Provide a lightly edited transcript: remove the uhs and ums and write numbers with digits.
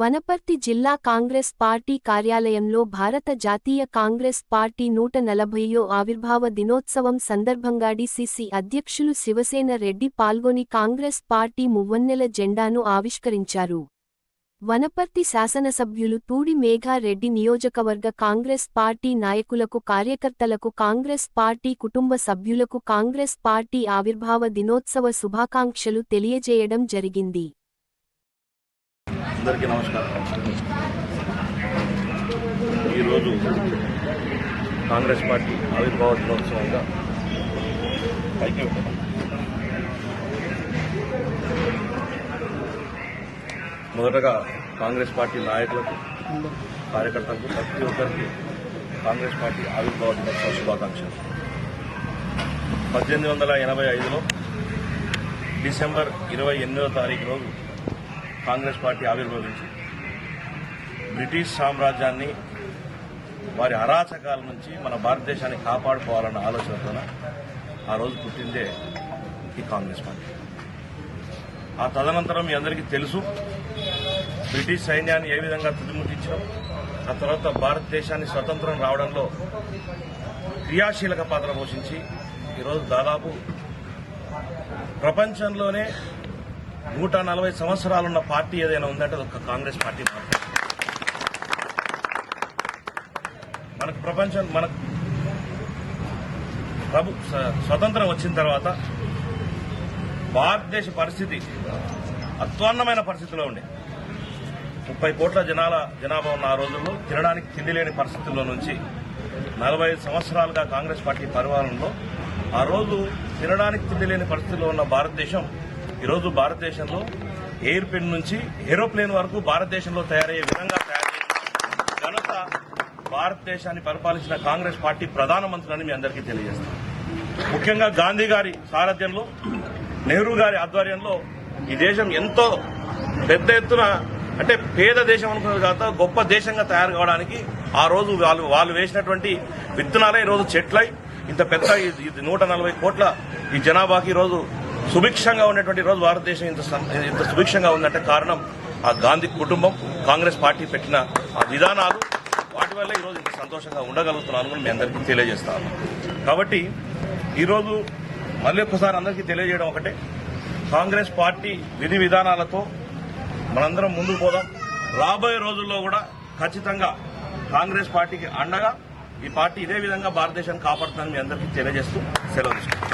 వనపర్తి జిల్లా కాంగ్రెస్ పార్టీ కార్యాలయంలో భారత జాతీయ కాంగ్రెస్ పార్టీ 140వ ఆవిర్భావ దినోత్సవం సందర్భంగా డీసీసీ అధ్యక్షులు శివసేన రెడ్డి పాల్గొని కాంగ్రెస్ పార్టీ మువ్వన్నెల జెండాను ఆవిష్కరించారు. వనపర్తి శాసనసభ్యులు తూడి మేఘారెడ్డి నియోజకవర్గ కాంగ్రెస్ పార్టీ నాయకులకు, కార్యకర్తలకు, కాంగ్రెస్ పార్టీ కుటుంబ సభ్యులకు కాంగ్రెస్ పార్టీ ఆవిర్భావ దినోత్సవ శుభాకాంక్షలు తెలియజేయడం జరిగింది. అందరికీ నమస్కారం. ఈరోజు కాంగ్రెస్ పార్టీ ఆవిర్భావ దినోత్సవంగా మొదటగా కాంగ్రెస్ పార్టీ నాయకులకు, కార్యకర్తలకు, ప్రతి ఒక్కరికి కాంగ్రెస్ పార్టీ ఆవిర్భావ దినోత్సవ శుభాకాంక్షలు. 1885లో డిసెంబర్ 28వ తారీఖు రోజు కాంగ్రెస్ పార్టీ ఆవిర్భవించి బ్రిటిష్ సామ్రాజ్యాన్ని, వారి అరాచకాల నుంచి మన భారతదేశాన్ని కాపాడుకోవాలన్న ఆలోచనతో ఆ రోజు పుట్టిందే ఈ కాంగ్రెస్ పార్టీ. ఆ తదనంతరం మీ అందరికీ తెలుసు, బ్రిటిష్ సైన్యాన్ని ఏ విధంగా తుదిముట్టించడం, ఆ తర్వాత భారతదేశాన్ని స్వతంత్రం రావడంలో క్రియాశీలక పాత్ర పోషించి ఈరోజు దాదాపు ప్రపంచంలోనే 140 సంవత్సరాలున్న పార్టీ ఏదైనా ఉందంటే ఒక కాంగ్రెస్ పార్టీ మాత్రమే. మనకు స్వతంత్రం వచ్చిన తర్వాత భారతదేశ పరిస్థితి అధ్వాన్నమైన పరిస్థితిలో ఉండే. 30 కోట్ల జనాభా ఉన్న ఆ రోజుల్లో తినడానికి తిండి లేని పరిస్థితుల్లో నుంచి 45 సంవత్సరాలుగా కాంగ్రెస్ పార్టీ పరిపాలనలో ఆ రోజు తినడానికి తిండి లేని పరిస్థితుల్లో ఉన్న భారతదేశం ఈరోజు భారతదేశంలో ఎయిర్ పెన్ నుంచి ఏరోప్లేన్ వరకు భారతదేశంలో తయారయ్యే విధంగా ఘనత భారతదేశాన్ని పరిపాలించిన కాంగ్రెస్ పార్టీ ప్రధానమంత్రులని మీ అందరికీ తెలియజేస్తాం. ముఖ్యంగా గాంధీ గారి సారథ్యంలో, నెహ్రూ గారి ఆధ్వర్యంలో ఈ దేశం ఎంతో పెద్ద ఎత్తున, అంటే పేద దేశం అనుకున్నది కాక గొప్ప దేశంగా తయారు కావడానికి ఆ రోజు వాళ్ళు వేసినటువంటి విత్తనాలే ఈరోజు చెట్లై ఇంత పెద్ద 140 కోట్ల ఈ జనాభాకి ఈరోజు సుభిక్షంగా ఉన్నటువంటి రోజు భారతదేశం ఇంత సుభిక్షంగా ఉందంటే కారణం ఆ గాంధీ కుటుంబం, కాంగ్రెస్ పార్టీ పెట్టిన ఆ విధానాలు, వాటి వల్ల ఈరోజు ఇంత సంతోషంగా ఉండగలుగుతున్నాను అని మీ అందరికీ తెలియజేస్తాను. కాబట్టి ఈరోజు మళ్ళీ ఒక్కసారి అందరికీ తెలియజేయడం ఒకటే, కాంగ్రెస్ పార్టీ విధి విధానాలతో మనందరం ముందుకు పోదాం. రాబోయే రోజుల్లో కూడా ఖచ్చితంగా కాంగ్రెస్ పార్టీకి అండగా ఈ పార్టీ ఇదే విధంగా భారతదేశాన్ని కాపాడుతుందని మీ అందరికీ తెలియజేస్తూ సెలవు తీసుకుంటాం.